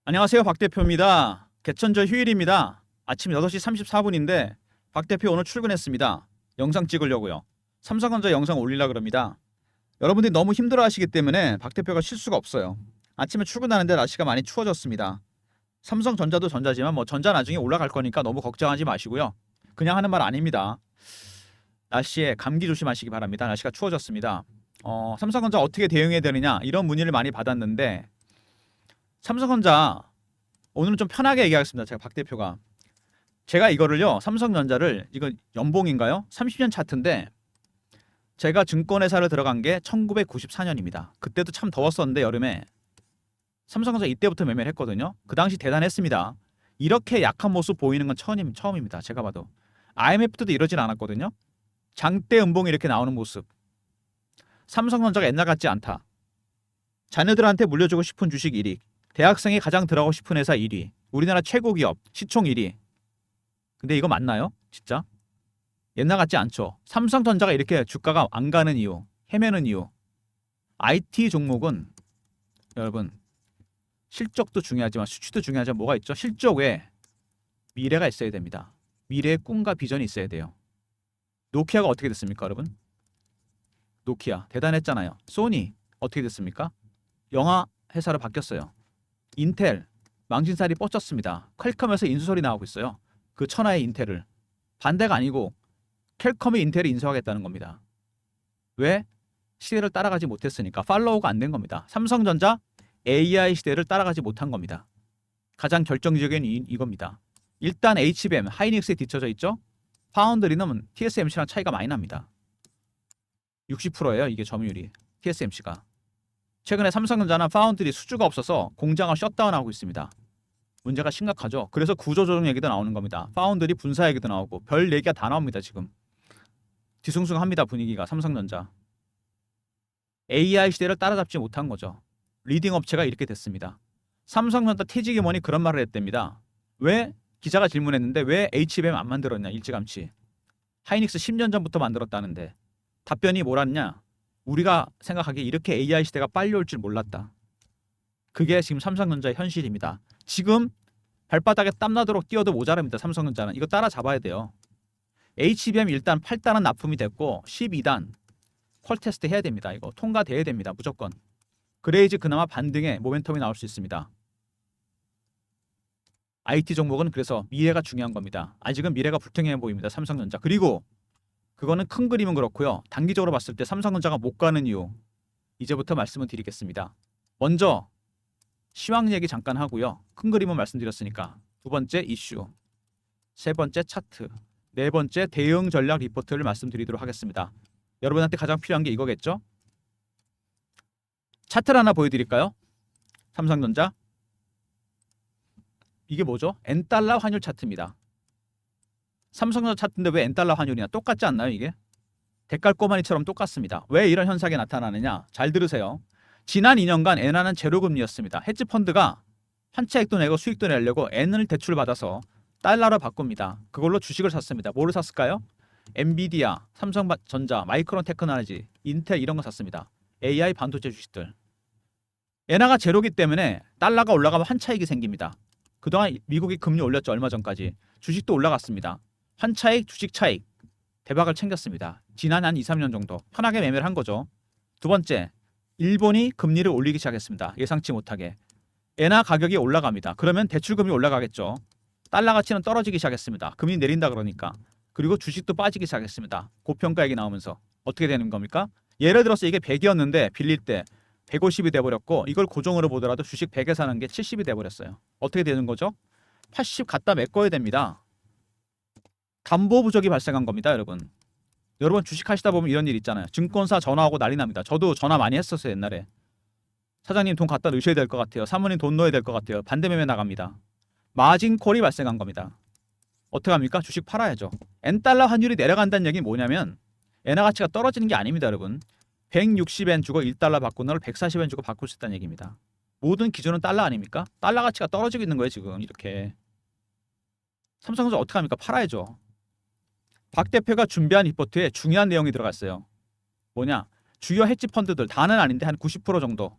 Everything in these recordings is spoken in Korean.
안녕하세요. 박 대표입니다. 개천절 휴일입니다. 아침 8시 34분인데 박 대표 오늘 출근했습니다. 영상 찍으려고요. 삼성전자 영상 올리려고 그럽니다. 여러분들이 너무 힘들어 하시기 때문에 박 대표가 쉴 수가 없어요. 아침에 출근하는데 날씨가 많이 추워졌습니다. 삼성전자도 전자지만 전자 나중에 올라갈 거니까 너무 걱정하지 마시고요. 그냥 하는 말 아닙니다. 날씨에 감기 조심하시기 바랍니다. 날씨가 추워졌습니다. 삼성전자 어떻게 대응해야 되느냐 이런 문의를 많이 받았는데 삼성전자 오늘은 좀 편하게 얘기하겠습니다. 제가 박 대표가 제가 이거를요 삼성전자를 이거 연봉인가요? 30년 차트인데 제가 증권회사를 들어간 게 1994년입니다. 그때도 참 더웠었는데 여름에 삼성전자 이때부터 매매를 했거든요. 그 당시 대단했습니다. 이렇게 약한 모습 보이는 건 처음입니다. 제가 봐도 IMF 때도 이러진 않았거든요. 장대 음봉이 이렇게 나오는 모습. 삼성전자가 옛날 같지 않다. 자녀들한테 물려주고 싶은 주식 1위. 대학생이 가장 들어가고 싶은 회사 1위. 우리나라 최고 기업 시총 1위. 근데 이거 맞나요? 진짜? 옛날 같지 않죠. 삼성전자가 이렇게 주가가 안 가는 이유, 헤매는 이유. IT 종목은 여러분 실적도 중요하지만 수치도 중요하지만 뭐가 있죠? 실적 외에 미래가 있어야 됩니다. 미래의 꿈과 비전이 있어야 돼요. 노키아가 어떻게 됐습니까, 여러분? 노키아 대단했잖아요. 소니 어떻게 됐습니까? 영화 회사로 바뀌었어요. 인텔 망신살이 뻗쳤습니다. 퀄컴에서 인수설이 나오고 있어요. 그 천하의 인텔을 반대가 아니고 퀄컴이 인텔을 인수하겠다는 겁니다. 왜? 시대를 따라가지 못했으니까 팔로우가 안 된 겁니다. 삼성전자 AI 시대를 따라가지 못한 겁니다. 가장 결정적인 이겁니다. 일단 HBM 하이닉스에 뒤쳐져 있죠. 파운드리는 TSMC랑 차이가 많이 납니다. 60%예요. 이게 점유율이 TSMC가. 최근에 삼성전자는 파운드리 수주가 없어서 공장을 셧다운하고 있습니다. 문제가 심각하죠. 그래서 구조조정 얘기도 나오는 겁니다. 파운드리 분사 얘기도 나오고 별 얘기가 다 나옵니다. 지금 뒤숭숭합니다. 분위기가 삼성전자. AI 시대를 따라잡지 못한 거죠. 리딩 업체가 이렇게 됐습니다. 삼성전자 퇴직 임원이 그런 말을 했답니다. 왜? 기자가 질문했는데 왜 HBM 안 만들었냐 일찌감치. 하이닉스 10년 전부터 만들었다는데 답변이 뭐랬냐. 우리가 생각하기에 이렇게 AI 시대가 빨리 올 줄 몰랐다. 그게 지금 삼성전자의 현실입니다. 지금 발바닥에 땀나도록 뛰어도 모자랍니다. 삼성전자는. 이거 따라잡아야 돼요. HBM 일단 8단은 납품이 됐고 12단 퀄 테스트 해야 됩니다. 이거 통과돼야 됩니다. 무조건. 그래야지 그나마 반등의 모멘텀이 나올 수 있습니다. IT 종목은 그래서 미래가 중요한 겁니다. 아직은 미래가 불투명해 보입니다. 삼성전자. 그리고 그거는 큰 그림은 그렇고요. 단기적으로 봤을 때 삼성전자가 못 가는 이유 이제부터 말씀을 드리겠습니다. 먼저 시황 얘기 잠깐 하고요. 큰 그림은 말씀드렸으니까 두 번째 이슈, 세 번째 차트, 네 번째 대응 전략 리포트를 말씀드리도록 하겠습니다. 여러분한테 가장 필요한 게 이거겠죠? 차트를 하나 보여드릴까요? 삼성전자 이게 뭐죠? N달러 환율 차트입니다. 삼성전자 차트인데 왜 N달러 환율이냐? 똑같지 않나요 이게? 대깔꼬마니처럼 똑같습니다. 왜 이런 현상이 나타나느냐? 잘 들으세요. 지난 2년간 엔화는 제로금리였습니다. 헤지펀드가 환차익도 내고 수익도 내려고 엔을 대출받아서 달러로 바꿉니다. 그걸로 주식을 샀습니다. 뭐를 샀을까요? 엔비디아, 삼성전자, 마이크론 테크놀로지, 인텔 이런 거 샀습니다. AI 반도체 주식들. 엔화가 제로기 때문에 달러가 올라가면 환차익이 생깁니다. 그동안 미국이 금리 올렸죠. 얼마 전까지. 주식도 올라갔습니다. 환차익, 주식 차익 대박을 챙겼습니다. 지난 한 2, 3년 정도 편하게 매매를 한 거죠. 두 번째, 일본이 금리를 올리기 시작했습니다. 예상치 못하게. 엔화 가격이 올라갑니다. 그러면 대출금리 올라가겠죠. 달러 가치는 떨어지기 시작했습니다. 금리 내린다 그러니까. 그리고 주식도 빠지기 시작했습니다. 고평가액이 나오면서 어떻게 되는 겁니까? 예를 들어서 이게 100이었는데 빌릴 때 150이 돼버렸고 이걸 고정으로 보더라도 주식 100에 사는 게 70이 돼버렸어요. 어떻게 되는 거죠? 80 갖다 메꿔야 됩니다. 담보 부족이 발생한 겁니다, 여러분. 여러분 주식 하시다 보면 이런 일 있잖아요. 증권사 전화하고 난리 납니다. 저도 전화 많이 했었어요, 옛날에. 사장님 돈 갖다 넣으셔야 될 것 같아요. 사모님 돈 넣어야 될 것 같아요. 반대 매매 나갑니다. 마진콜이 발생한 겁니다. 어떻게 합니까? 주식 팔아야죠. N달러 환율이 내려간다는 얘기는 뭐냐면 엔화 가치가 떨어지는 게 아닙니다, 여러분. 160엔 주고 1달러 바꾸는 걸 140엔 주고 바꿀 수 있다는 얘기입니다. 모든 기준은 달러 아닙니까? 달러 가치가 떨어지고 있는 거예요, 지금 이렇게. 삼성전자 어떻게 합니까? 팔아야죠. 박 대표가 준비한 리포트에 중요한 내용이 들어갔어요. 뭐냐? 주요 헤지 펀드들 다는 아닌데 한 90% 정도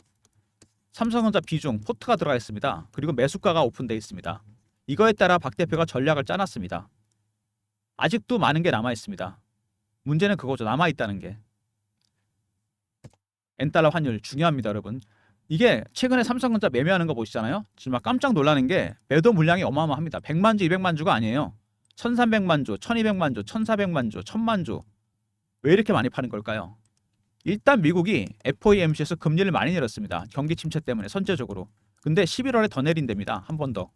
삼성전자 비중 포트가 들어가 있습니다. 그리고 매수가가 오픈되어 있습니다. 이거에 따라 박 대표가 전략을 짜놨습니다. 아직도 많은 게 남아 있습니다. 문제는 그거죠. 남아 있다는 게. 엔달러 환율 중요합니다, 여러분. 이게 최근에 삼성전자 매매하는 거 보시잖아요. 정말 깜짝 놀라는 게 매도 물량이 어마어마합니다. 100만 주, 200만 주가 아니에요. 1300만 주, 1200만 주, 1400만 주, 1000만 주. 왜 이렇게 많이 파는 걸까요? 일단 미국이 FOMC에서 금리를 많이 내렸습니다. 경기 침체 때문에 선제적으로. 근데 11월에 더 내린답니다. 한 번 더.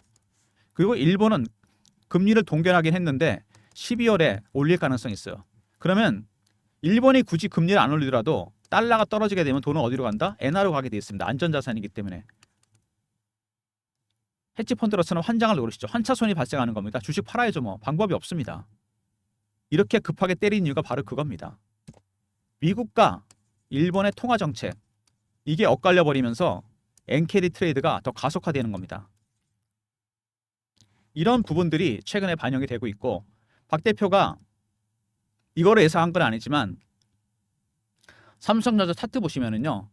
그리고 일본은 금리를 동결하긴 했는데 12월에 올릴 가능성이 있어요. 그러면 일본이 굳이 금리를 안 올리더라도 달러가 떨어지게 되면 돈은 어디로 간다? 엔화로 가게 돼 있습니다. 안전자산이기 때문에. 헤지펀드로서는 환장을 노리시죠. 환차손이 발생하는 겁니다. 주식 팔아야죠 뭐. 방법이 없습니다. 이렇게 급하게 때린 이유가 바로 그겁니다. 미국과 일본의 통화 정책 이게 엇갈려 버리면서 엔캐리 트레이드가 더 가속화되는 겁니다. 이런 부분들이 최근에 반영이 되고 있고 박 대표가 이거를 예상한 건 아니지만 삼성전자 차트 보시면은요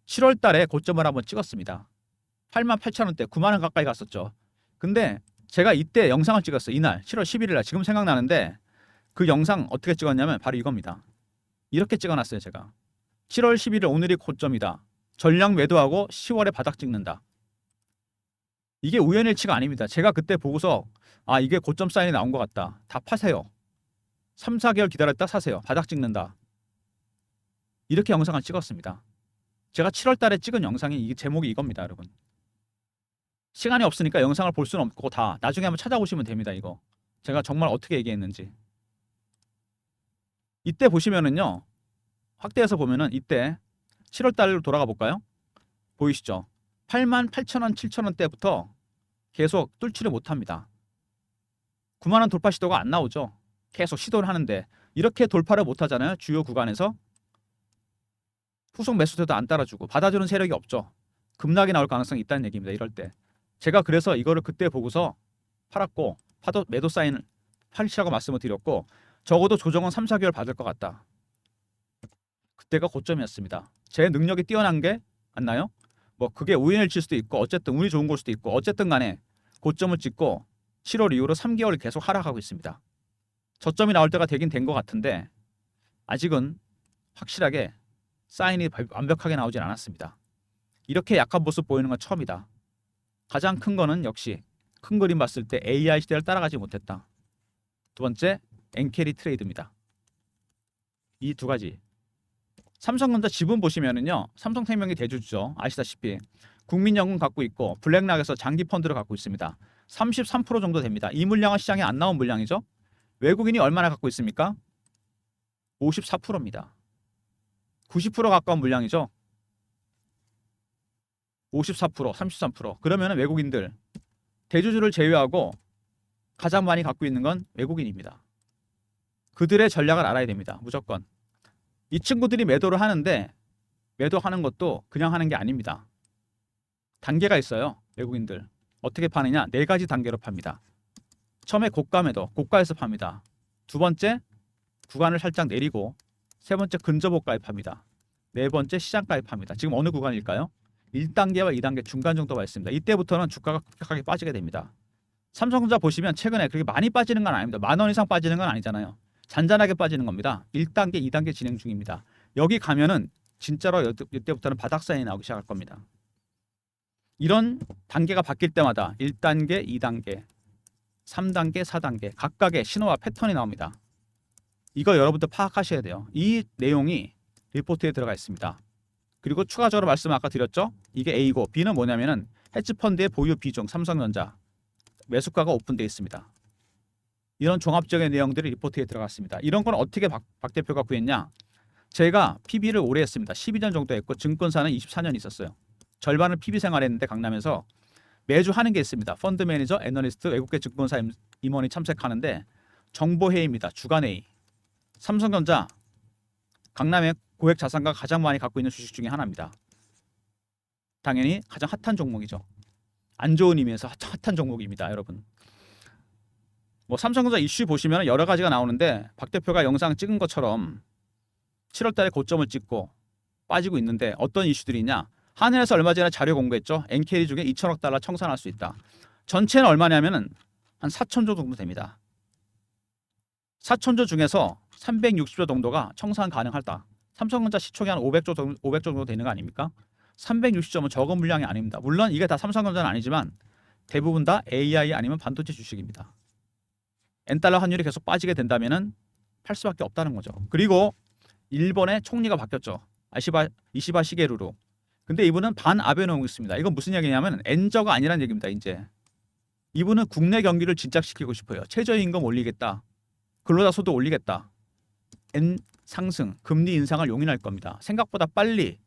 7월 달에 고점을 한번 찍었습니다. 88,000원대 9만 원 가까이 갔었죠. 근데 제가 이때 영상을 찍었어요. 이날 7월 11일 날 지금 생각나는데 그 영상 어떻게 찍었냐면 바로 이겁니다. 이렇게 찍어놨어요. 제가 7월 11일 오늘이 고점이다. 전량 매도하고 10월에 바닥 찍는다. 이게 우연일치가 아닙니다. 제가 그때 보고서 아 이게 고점 사인이 나온 것 같다. 다 파세요. 3, 4개월 기다렸다 사세요. 바닥 찍는다. 이렇게 영상을 찍었습니다. 제가 7월 달에 찍은 영상이 이게 제목이 이겁니다. 여러분. 시간이 없으니까 영상을 볼 수는 없고 다 나중에 한번 찾아보시면 됩니다. 이거. 제가 정말 어떻게 얘기했는지. 이때 보시면은요. 확대해서 보면은 이때 7월 달로 돌아가 볼까요? 보이시죠? 88,000원, 7,000원대부터 계속 뚫지를 못합니다. 9만 원 돌파 시도가 안 나오죠. 계속 시도를 하는데 이렇게 돌파를 못 하잖아요. 주요 구간에서. 후속 매수세도 안 따라주고 받아주는 세력이 없죠. 급락이 나올 가능성이 있다는 얘기입니다. 이럴 때. 제가 그래서 이거를 그때 보고서 팔았고 파도 매도 사인을 팔시라고 말씀을 드렸고 적어도 조정은 3, 4개월 받을 것 같다. 그때가 고점이었습니다. 제 능력이 뛰어난 게 맞나요? 뭐 그게 우연일치일 수도 있고 어쨌든 운이 좋은 걸 수도 있고 어쨌든 간에 고점을 찍고 7월 이후로 3개월 계속 하락하고 있습니다. 저점이 나올 때가 되긴 된 것 같은데 아직은 확실하게 사인이 완벽하게 나오진 않았습니다. 이렇게 약한 모습 보이는 건 처음이다. 가장 큰 거는 역시 큰 그림 봤을 때 AI 시대를 따라가지 못했다. 두 번째 엔캐리 트레이드입니다. 이 두 가지. 삼성전자 지분 보시면은요. 삼성생명이 대주주죠. 아시다시피 국민연금 갖고 있고 블랙락에서 장기 펀드를 갖고 있습니다. 33% 정도 됩니다. 이 물량은 시장에 안 나온 물량이죠. 외국인이 얼마나 갖고 있습니까? 54%입니다. 90% 가까운 물량이죠. 54%, 33%. 그러면 외국인들 대주주를 제외하고 가장 많이 갖고 있는 건 외국인입니다. 그들의 전략을 알아야 됩니다. 무조건. 이 친구들이 매도를 하는데 매도하는 것도 그냥 하는 게 아닙니다. 단계가 있어요. 외국인들. 어떻게 파느냐? 4가지 단계로 팝니다. 처음에 고가 매도, 고가에서 팝니다. 두 번째, 구간을 살짝 내리고 세 번째 근저고가에 팝니다. 네 번째 시장가에 팝니다. 지금 어느 구간일까요? 1단계와 2단계 중간 정도가 있습니다. 이때부터는 주가가 급격하게 빠지게 됩니다. 삼성전자 보시면 최근에 그렇게 많이 빠지는 건 아닙니다. 10,000원 이상 빠지는 건 아니잖아요. 잔잔하게 빠지는 겁니다. 1단계, 2단계 진행 중입니다. 여기 가면은 진짜로 이때부터는 바닥 사인이 나오기 시작할 겁니다. 이런 단계가 바뀔 때마다 1단계, 2단계, 3단계, 4단계 각각의 신호와 패턴이 나옵니다. 이거 여러분들 파악하셔야 돼요. 이 내용이 리포트에 들어가 있습니다. 그리고 추가적으로 말씀 아까 드렸죠? 이게 A고 B는 뭐냐면은 헤지펀드의 보유 비중 삼성전자 매수가가 오픈되어 있습니다. 이런 종합적인 내용들이 리포트에 들어갔습니다. 이런 건 어떻게 박 대표가 구했냐? 제가 PB를 오래 했습니다. 12년 정도 했고 증권사는 24년 있었어요. 절반을 PB 생활했는데 강남에서 매주 하는 게 있습니다. 펀드 매니저, 애널리스트, 외국계 증권사 임원이 참석하는데 정보회의입니다. 주간회의. 삼성전자 강남의 고액 자산가 가장 많이 갖고 있는 주식 중에 하나입니다. 당연히 가장 핫한 종목이죠. 안 좋은 의미에서 핫한 종목입니다. 여러분. 뭐 삼성전자 이슈 보시면 여러 가지가 나오는데 박 대표가 영상 찍은 것처럼 7월 달에 고점을 찍고 빠지고 있는데 어떤 이슈들이 있냐? 한은에서 얼마 전에 자료 공개했죠. 엔캐리 중에 2천억 달러 청산할 수 있다. 전체는 얼마냐면은 한 4천조 정도 됩니다. 4천조 중에서 360조 정도가 청산 가능하다. 삼성전자 시총이 한 500조 정도 되는 거 아닙니까? 360조면 적은 물량이 아닙니다. 물론 이게 다 삼성전자는 아니지만 대부분 다 AI 아니면 반도체 주식입니다. 엔달러 환율이 계속 빠지게 된다면은 팔 수밖에 없다는 거죠. 그리고 일본의 총리가 바뀌었죠. 이시바 시게루로. 근데 이분은 반 아베노믹스입니다. 이건 무슨 얘기냐면 엔저가 아니란 얘기입니다. 이제 이분은 국내 경기를 진작시키고 싶어요. 최저임금 올리겠다. 근로자 소득 올리겠다. 엔 상승, 금리 인상을 용인할 겁니다. 생각보다 빨리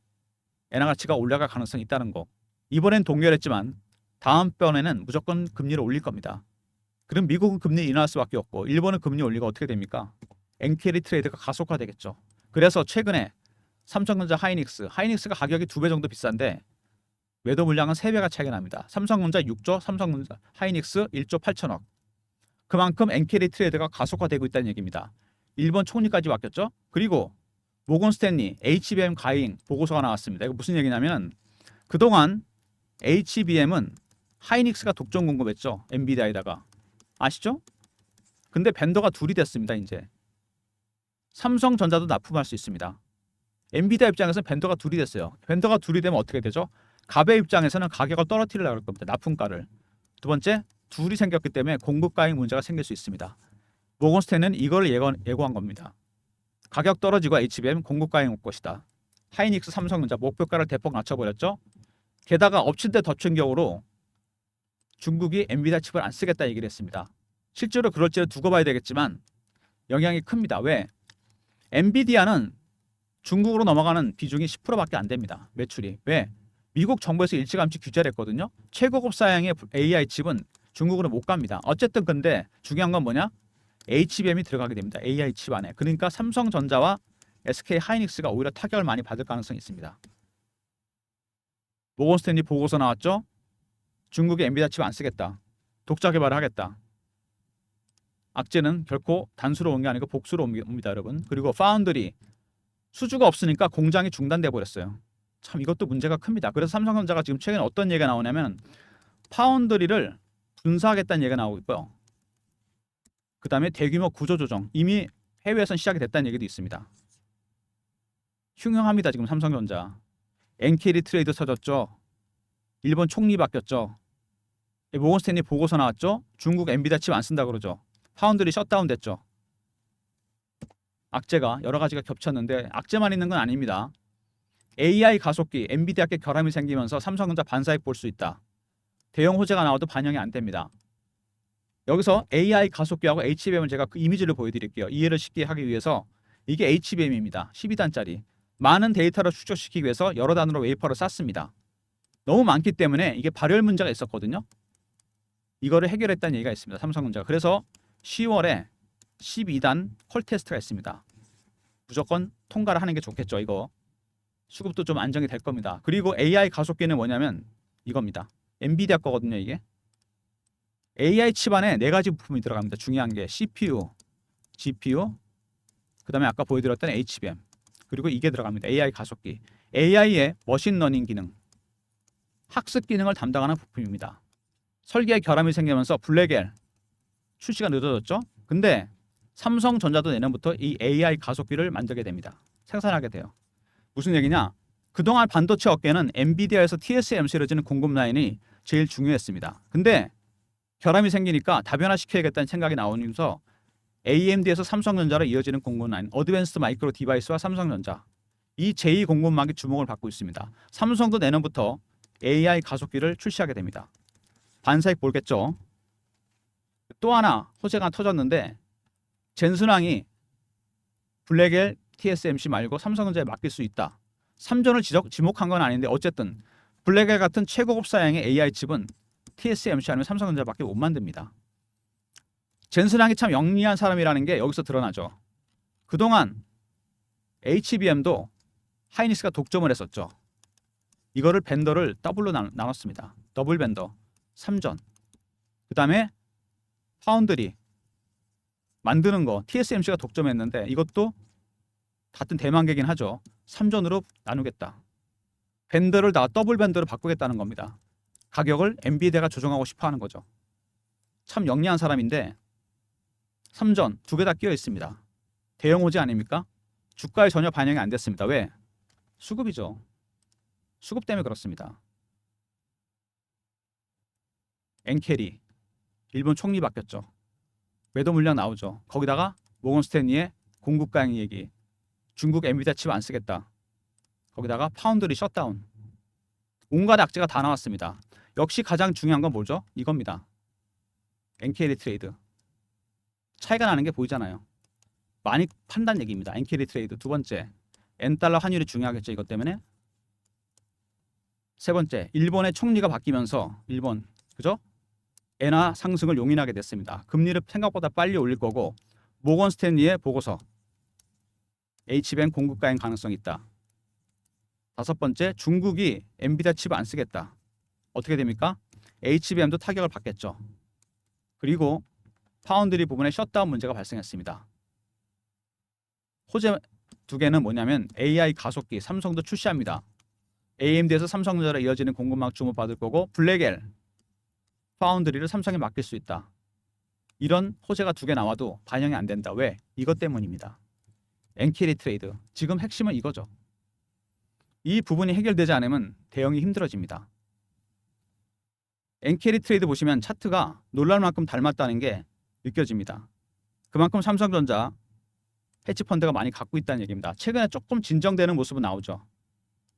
엔화 가치가 올라갈 가능성이 있다는 거. 이번엔 동결했지만 다음번에는 무조건 금리를 올릴 겁니다. 그럼 미국은 금리 인하할 수밖에 없고 일본은 금리 올리고 어떻게 됩니까? 엔캐리 트레이드가 가속화되겠죠. 그래서 최근에 삼성전자 하이닉스가 가격이 2배 정도 비싼데 매도 물량은 3배가 차이가 납니다. 삼성전자 6조, 삼성전자 하이닉스 1조 8천억. 그만큼 엔캐리 트레이드가 가속화되고 있다는 얘기입니다. 일본 총리까지 바뀌었죠. 그리고 모건 스탠리 HBM 가잉 보고서가 나왔습니다. 이거 무슨 얘기냐면 그동안 HBM은 하이닉스가 독점 공급했죠. 엔비디아에다가. 아시죠? 근데 벤더가 둘이 됐습니다. 이제 삼성전자도 납품할 수 있습니다. 엔비디아 입장에서는 벤더가 둘이 됐어요. 벤더가 둘이 되면 어떻게 되죠? 갑의 입장에서는 가격을 떨어뜨리려고 할 겁니다. 납품가를. 두 번째, 둘이 생겼기 때문에 공급 가잉 문제가 생길 수 있습니다. 모건 스탠리는 이걸 예고한 겁니다. 가격 떨어지고 HBM 공급 가잉 올 것이다. 하이닉스 삼성전자 목표가를 대폭 낮춰버렸죠. 게다가 엎친 데 덮친 격으로 중국이 엔비디아 칩을 안 쓰겠다 얘기를 했습니다. 실제로 그럴지를 두고 봐야 되겠지만 영향이 큽니다. 왜? 엔비디아는 중국으로 넘어가는 비중이 10%밖에 안 됩니다. 매출이. 왜? 미국 정부에서 일찌감치 규제를 했거든요. 최고급 사양의 AI 칩은 중국으로 못 갑니다. 어쨌든 근데 중요한 건 뭐냐? HBM이 들어가게 됩니다. AI 칩 안에. 그러니까 삼성전자와 SK 하이닉스가 오히려 타격을 많이 받을 가능성이 있습니다. 모건 스탠리 보고서 나왔죠? 중국이 엔비디아 칩 안 쓰겠다. 독자 개발을 하겠다. 악재는 결코 단수로 온 게 아니고 복수로 옵니다, 여러분. 그리고 파운드리 수주가 없으니까 공장이 중단돼 버렸어요. 참 이것도 문제가 큽니다. 그래서 삼성전자가 지금 최근에 어떤 얘기가 나오냐면 파운드리를 분사하겠다는 얘기가 나오고 있고요. 그 다음에 대규모 구조조정 이미 해외에선 시작이 됐다는 얘기도 있습니다. 흉흉합니다. 지금 삼성전자. 엔캐리 트레이드 터졌죠. 일본 총리 바뀌었죠. 모건 스탠리 보고서 나왔죠. 중국 엔비디아 칩 안 쓴다 그러죠. 파운드리 셧다운 됐죠. 악재가 여러 가지가 겹쳤는데 악재만 있는 건 아닙니다. AI 가속기 엔비디아께 결함이 생기면서 삼성전자 반사익 볼 수 있다. 대형 호재가 나와도 반영이 안 됩니다. 여기서 AI 가속기하고 HBM을 제가 그 이미지를 보여드릴게요. 이해를 쉽게 하기 위해서 이게 HBM입니다. 12단짜리. 많은 데이터를 축적시키기 위해서 여러 단으로 웨이퍼를 쌌습니다. 너무 많기 때문에 이게 발열 문제가 있었거든요. 이거를 해결했다는 얘기가 있습니다. 삼성전자가. 그래서 10월에 12단 콜 테스트가 있습니다. 무조건 통과를 하는 게 좋겠죠. 이거. 수급도 좀 안정이 될 겁니다. 그리고 AI 가속기는 뭐냐면 이겁니다. 엔비디아 거거든요. 이게. AI 칩 안에 4가지 부품이 들어갑니다. 중요한 게 CPU, GPU, 그 다음에 아까 보여드렸던 HBM, 그리고 이게 들어갑니다. AI 가속기. AI의 머신러닝 기능, 학습 기능을 담당하는 부품입니다. 설계에 결함이 생기면서 블랙엘 출시가 늦어졌죠. 근데 삼성전자도 내년부터 이 AI 가속기를 만들게 됩니다. 생산하게 돼요. 무슨 얘기냐? 그동안 반도체 업계는 엔비디아에서 TSMC로 지는 공급 라인이 제일 중요했습니다. 근데 결함이 생기니까 다변화시켜야겠다는 생각이 나오면서 AMD에서 삼성전자로 이어지는 공급 라인 어드밴스드 마이크로 디바이스와 삼성전자 이 제2 공급망이 주목을 받고 있습니다. 삼성도 내년부터 AI 가속기를 출시하게 됩니다. 반사익 볼겠죠. 또 하나 호재가 터졌는데 젠슨왕이 블랙엘 TSMC 말고 삼성전자에 맡길 수 있다. 3전을 지목한 건 아닌데 어쨌든 블랙엘 같은 최고급 사양의 AI 칩은 TSMC 아니면 삼성전자밖에 못 만듭니다. 젠슨왕이 참 영리한 사람이라는 게 여기서 드러나죠. 그동안 HBM도 하이닉스가 독점을 했었죠. 이거를 벤더를 더블로 나눴습니다. 더블 벤더 3전. 그 다음에 파운드리 만드는 거 TSMC가 독점했는데 이것도 같은 대만계긴 하죠. 3전으로 나누겠다. 밴더를 다 더블 밴더로 바꾸겠다는 겁니다. 가격을 엔비디아가 조정하고 싶어 하는 거죠. 참 영리한 사람인데 삼전 두 개 다 끼어 있습니다. 대형 호재 아닙니까? 주가에 전혀 반영이 안 됐습니다. 왜? 수급이죠. 수급 때문에 그렇습니다. 엔캐리 일본 총리 바뀌었죠. 매도 물량 나오죠. 거기다가 모건 스탠리의 공급 가행 얘기, 중국 엔비디아 칩 안 쓰겠다. 거기다가 파운드리 셧다운, 온갖 악재가 다 나왔습니다. 역시 가장 중요한 건 뭐죠? 이겁니다. 엔캐리 트레이드. 차이가 나는 게 보이잖아요. 많이 판단 얘기입니다. 엔캐리 트레이드. 두 번째, 엔달러 환율이 중요하겠죠. 이것 때문에. 세 번째, 일본의 총리가 바뀌면서 일본, 그죠? 엔화 상승을 용인하게 됐습니다. 금리를 생각보다 빨리 올릴 거고, 모건 스탠리의 보고서, H뱅 공급 가행 가능성이 있다. 다섯 번째, 중국이 엔비디아 칩을 안 쓰겠다. 어떻게 됩니까? HBM도 타격을 받겠죠. 그리고 파운드리 부분에 셧다운 문제가 발생했습니다. 호재 두 개는 뭐냐면 AI 가속기 삼성도 출시합니다. AMD에서 삼성전자로 이어지는 공급망 주목받을 거고, 블랙엘 파운드리를 삼성에 맡길 수 있다. 이런 호재가 두 개 나와도 반영이 안 된다. 왜? 이것 때문입니다. 엔캐리 트레이드. 지금 핵심은 이거죠. 이 부분이 해결되지 않으면 대응이 힘들어집니다. 엔캐리 트레이드 보시면 차트가 놀랄 만큼 닮았다는 게 느껴집니다. 그만큼 삼성전자 헤지펀드가 많이 갖고 있다는 얘기입니다. 최근에 조금 진정되는 모습은 나오죠.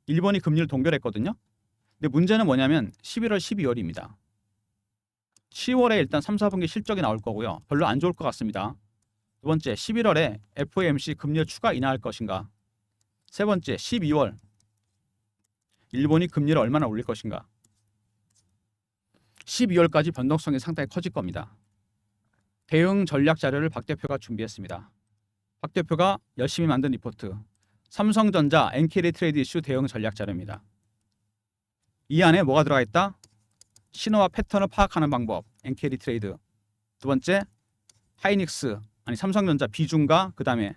일본이 금리를 동결했거든요. 근데 문제는 뭐냐면 11월, 12월입니다. 10월에 일단 3, 4분기 실적이 나올 거고요. 별로 안 좋을 것 같습니다. 두 번째, 11월에 FOMC 금리를 추가 인하할 것인가. 세 번째, 12월 일본이 금리를 얼마나 올릴 것인가. 12월까지 변동성이 상당히 커질 겁니다. 대응 전략 자료를 박 대표가 준비했습니다. 박 대표가 열심히 만든 리포트, 삼성전자 엔캐리 트레이드 이슈 대응 전략 자료입니다. 이 안에 뭐가 들어가 있다? 신호와 패턴을 파악하는 방법, 엔캐리 트레이드. 두 번째, 하이닉스, 아니 삼성전자 비중과 그 다음에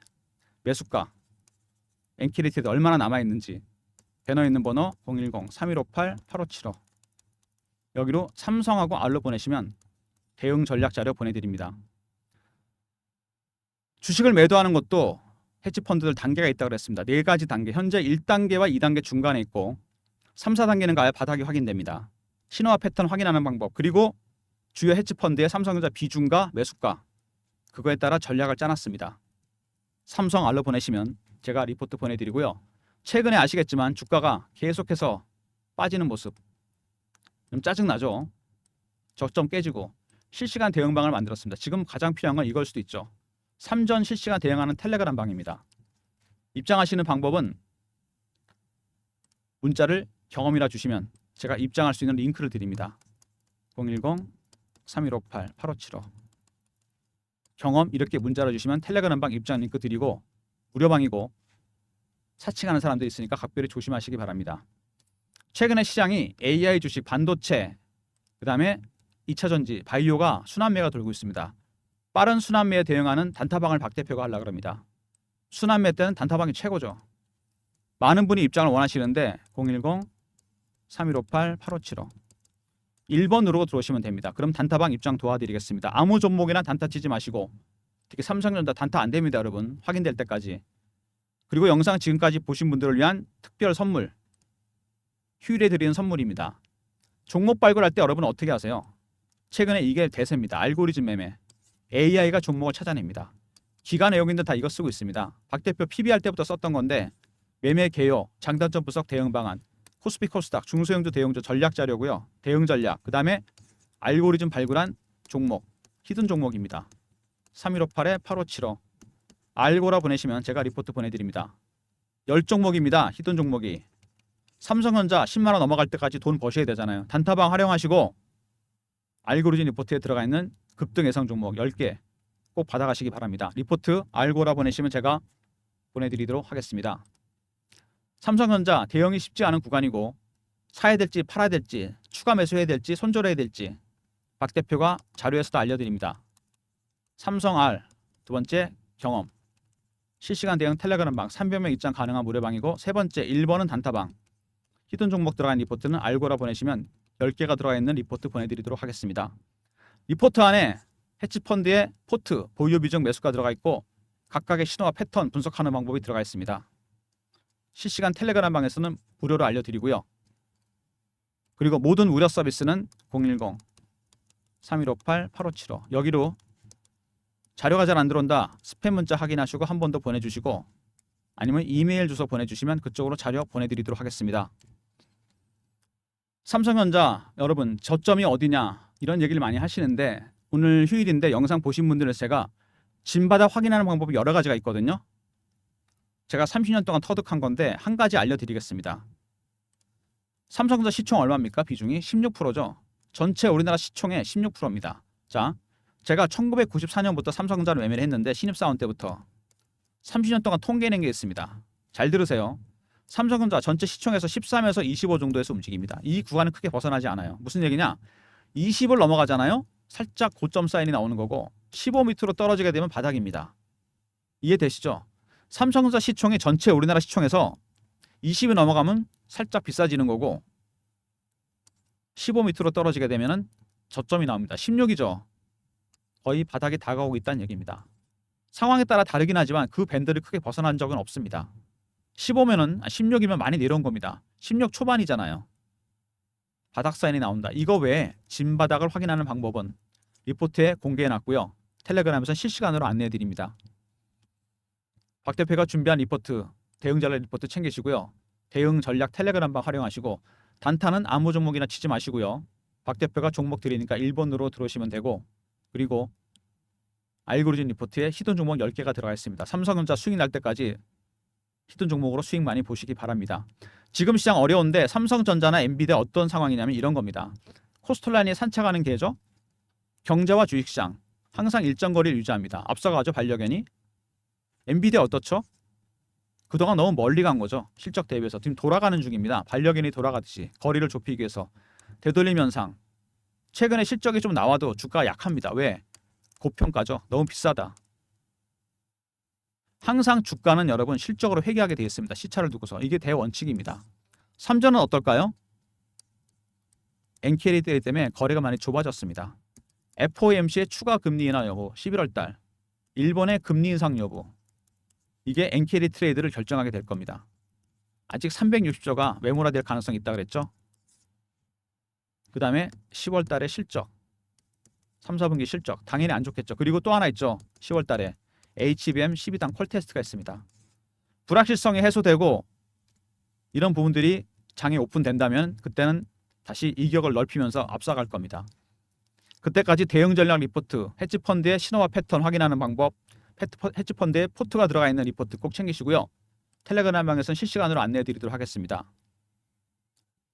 매수가, 엔캐리 트레이드 얼마나 남아있는지, 배너 있는 번호 010-3158-8575. 여기로 삼성하고 R로 보내시면 대응 전략 자료 보내드립니다. 주식을 매도하는 것도 헤지펀드들 단계가 있다고 그랬습니다. 네 가지 단계. 현재 1단계와 2단계 중간에 있고 3, 4단계는 가야 바닥이 확인됩니다. 신호와 패턴 확인하는 방법, 그리고 주요 헤지펀드의 삼성전자 비중과 매수가, 그거에 따라 전략을 짜놨습니다. 삼성 R로 보내시면 제가 리포트 보내드리고요. 최근에 아시겠지만 주가가 계속해서 빠지는 모습 좀 짜증나죠. 저점 깨지고 실시간 대응방을 만들었습니다. 지금 가장 필요한 건 이걸 수도 있죠. 삼전 실시간 대응하는 텔레그램 방입니다. 입장하시는 방법은 문자를 경험이라 주시면 제가 입장할 수 있는 링크를 드립니다. 010-3158-8575. 경험 이렇게 문자로 주시면 텔레그램 방 입장 링크 드리고, 무료방이고 사칭하는 사람들이 있으니까 각별히 조심하시기 바랍니다. 최근에 시장이 AI 주식, 반도체, 그 다음에 2차전지, 바이오가 순환매가 돌고 있습니다. 빠른 순환매에 대응하는 단타방을 박 대표가 하려고 합니다. 순환매 때는 단타방이 최고죠. 많은 분이 입장을 원하시는데 010-3158-8575 1번 누르고 들어오시면 됩니다. 그럼 단타방 입장 도와드리겠습니다. 아무 종목이나 단타 치지 마시고, 특히 삼성전자 단타 안 됩니다, 여러분. 확인될 때까지. 그리고 영상 지금까지 보신 분들을 위한 특별 선물, 휴일에 드리는 선물입니다. 종목 발굴할 때 여러분 어떻게 하세요? 최근에 이게 대세입니다. 알고리즘 매매. AI가 종목을 찾아냅니다. 기관 외국인들 다 이거 쓰고 있습니다. 박 대표 PBR 때부터 썼던 건데, 매매 개요, 장단점 분석 대응 방안, 코스피 코스닥, 중소형주 대형주 전략 자료고요. 대응 전략, 그 다음에 알고리즘 발굴한 종목, 히든 종목입니다. 3158-8575 알고라 보내시면 제가 리포트 보내드립니다. 10종목입니다. 히든 종목이. 삼성전자 10만원 넘어갈 때까지 돈 버셔야 되잖아요. 단타방 활용하시고 알고리즘 리포트에 들어가 있는 급등 예상 종목 10개 꼭 받아가시기 바랍니다. 리포트 알고라 보내시면 제가 보내드리도록 하겠습니다. 삼성전자 대응이 쉽지 않은 구간이고, 사야 될지 팔아야 될지, 추가 매수해야 될지 손절해야 될지 박 대표가 자료에서도 알려드립니다. 삼성 R, 두 번째 경험, 실시간 대응 텔레그램 방 300명 입장 가능한 무료방이고, 세 번째 1번은 단타방. 히든 종목 들어가 있는 리포트는 알고라 보내시면 10개가 들어가 있는 리포트 보내드리도록 하겠습니다. 리포트 안에 헤지펀드의 포트, 보유 비중 매수가 들어가 있고 각각의 신호와 패턴 분석하는 방법이 들어가 있습니다. 실시간 텔레그램 방에서는 무료로 알려드리고요. 그리고 모든 무료 서비스는 010-3158-8575 여기로 자료가 잘 안 들어온다 스팸 문자 확인하시고 한 번 더 보내주시고 아니면 이메일 주소 보내주시면 그쪽으로 자료 보내드리도록 하겠습니다. 삼성전자 여러분 저점이 어디냐 이런 얘기를 많이 하시는데 오늘 휴일인데 영상 보신 분들은 제가 진바닥 확인하는 방법이 여러 가지가 있거든요. 제가 30년 동안 터득한 건데 한 가지 알려드리겠습니다. 삼성전자 시총 얼마입니까? 비중이 16%죠. 전체 우리나라 시총의 16%입니다. 자, 제가 1994년부터 삼성전자를 매매를 했는데 신입사원 때부터 30년 동안 통계낸 게 있습니다. 잘 들으세요. 삼성전자 전체 시총에서 13에서 25 정도에서 움직입니다. 이 구간은 크게 벗어나지 않아요. 무슨 얘기냐? 20을 넘어가잖아요. 살짝 고점 사인이 나오는 거고 15 밑으로 떨어지게 되면 바닥입니다. 이해되시죠? 삼성전자 시총이 전체 우리나라 시총에서 20이 넘어가면 살짝 비싸지는 거고 15 밑으로 떨어지게 되면 저점이 나옵니다. 16이죠. 거의 바닥이 다가오고 있다는 얘기입니다. 상황에 따라 다르긴 하지만 그 밴드를 크게 벗어난 적은 없습니다. 15면은 16이면 많이 내려온 겁니다. 16 초반이잖아요. 바닥 사인이 나온다. 이거 외에 진바닥을 확인하는 방법은 리포트에 공개해놨고요. 텔레그램에서 실시간으로 안내해드립니다. 박 대표가 준비한 리포트, 대응 전략 리포트 챙기시고요. 대응 전략 텔레그램방 활용하시고 단타는 아무 종목이나 치지 마시고요. 박 대표가 종목 드리니까 1번으로 들어오시면 되고 그리고 알고리즘 리포트에 히든 종목 10개가 들어가 있습니다. 삼성전자 수익 날 때까지 히든 종목으로 수익 많이 보시기 바랍니다. 지금 시장 어려운데 삼성전자나 엔비디아 어떤 상황이냐면 이런 겁니다. 코스트라인이 산책하는 계죠. 경제와 주식시장 항상 일정 거리를 유지합니다. 앞서가죠 반려견이. 엔비디아 어떻죠? 그동안 너무 멀리 간 거죠. 실적 대비해서 지금 돌아가는 중입니다. 반려견이 돌아가듯이 거리를 좁히기 위해서 되돌림 현상. 최근에 실적이 좀 나와도 주가가 약합니다. 왜? 고평가죠. 너무 비싸다. 항상 주가는 여러분 실적으로 회귀하게 되어 있습니다. 시차를 두고서. 이게 대원칙입니다. 삼전은 어떨까요? 엔캐리 대회 때문에 거래가 많이 좁아졌습니다. FOMC의 추가 금리 인하 여부 11월 달 일본의 금리 인상 여부 이게 엔캐리 트레이드를 결정하게 될 겁니다. 아직 360조가 매몰화될 가능성이 있다 그랬죠. 그 다음에 10월 달에 실적 3, 4분기 실적 당연히 안 좋겠죠. 그리고 또 하나 있죠. 10월 달에 HBM 12당 콜 테스트가 있습니다. 불확실성이 해소되고 이런 부분들이 장이 오픈된다면 그때는 다시 이격을 넓히면서 앞서갈 겁니다. 그때까지 대응 전략 리포트, 헤지펀드의 신호와 패턴 확인하는 방법, 헤지펀드에 포트가 들어가 있는 리포트 꼭 챙기시고요. 텔레그램 방에서는 실시간으로 안내해 드리도록 하겠습니다.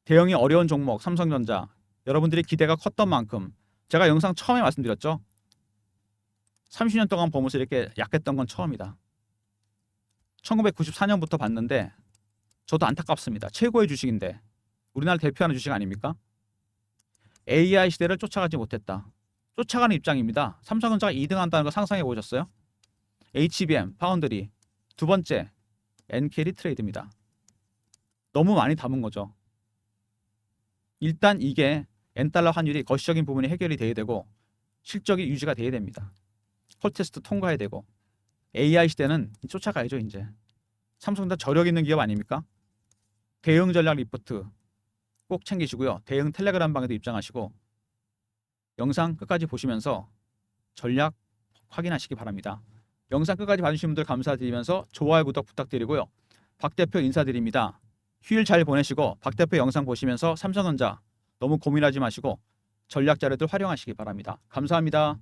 대응이 어려운 종목 삼성전자 여러분들이 기대가 컸던 만큼 제가 영상 처음에 말씀드렸죠. 30년 동안 보면서 이렇게 약했던 건 처음이다. 1994년부터 봤는데 저도 안타깝습니다. 최고의 주식인데 우리나라 대표하는 주식 아닙니까? AI 시대를 쫓아가지 못했다. 쫓아가는 입장입니다. 삼성전자가 2등 한다는 거 상상해 보셨어요? HBM, 파운드리 두 번째 엔캐리 트레이드입니다. 너무 많이 담은 거죠. 일단 이게 엔달러 환율이 거시적인 부분이 해결이 돼야 되고 실적이 유지가 돼야 됩니다. 콜 테스트 통과해야 되고 AI 시대는 쫓아가야죠. 이제 삼성전자 저력 있는 기업 아닙니까? 대응 전략 리포트 꼭 챙기시고요. 대응 텔레그램 방에도 입장하시고 영상 끝까지 보시면서 전략 확인하시기 바랍니다. 영상 끝까지 봐주신 분들 감사드리면서 좋아요 구독 부탁드리고요. 박 대표 인사드립니다. 휴일 잘 보내시고 박 대표 영상 보시면서 삼성전자 너무 고민하지 마시고 전략 자료들 활용하시기 바랍니다. 감사합니다.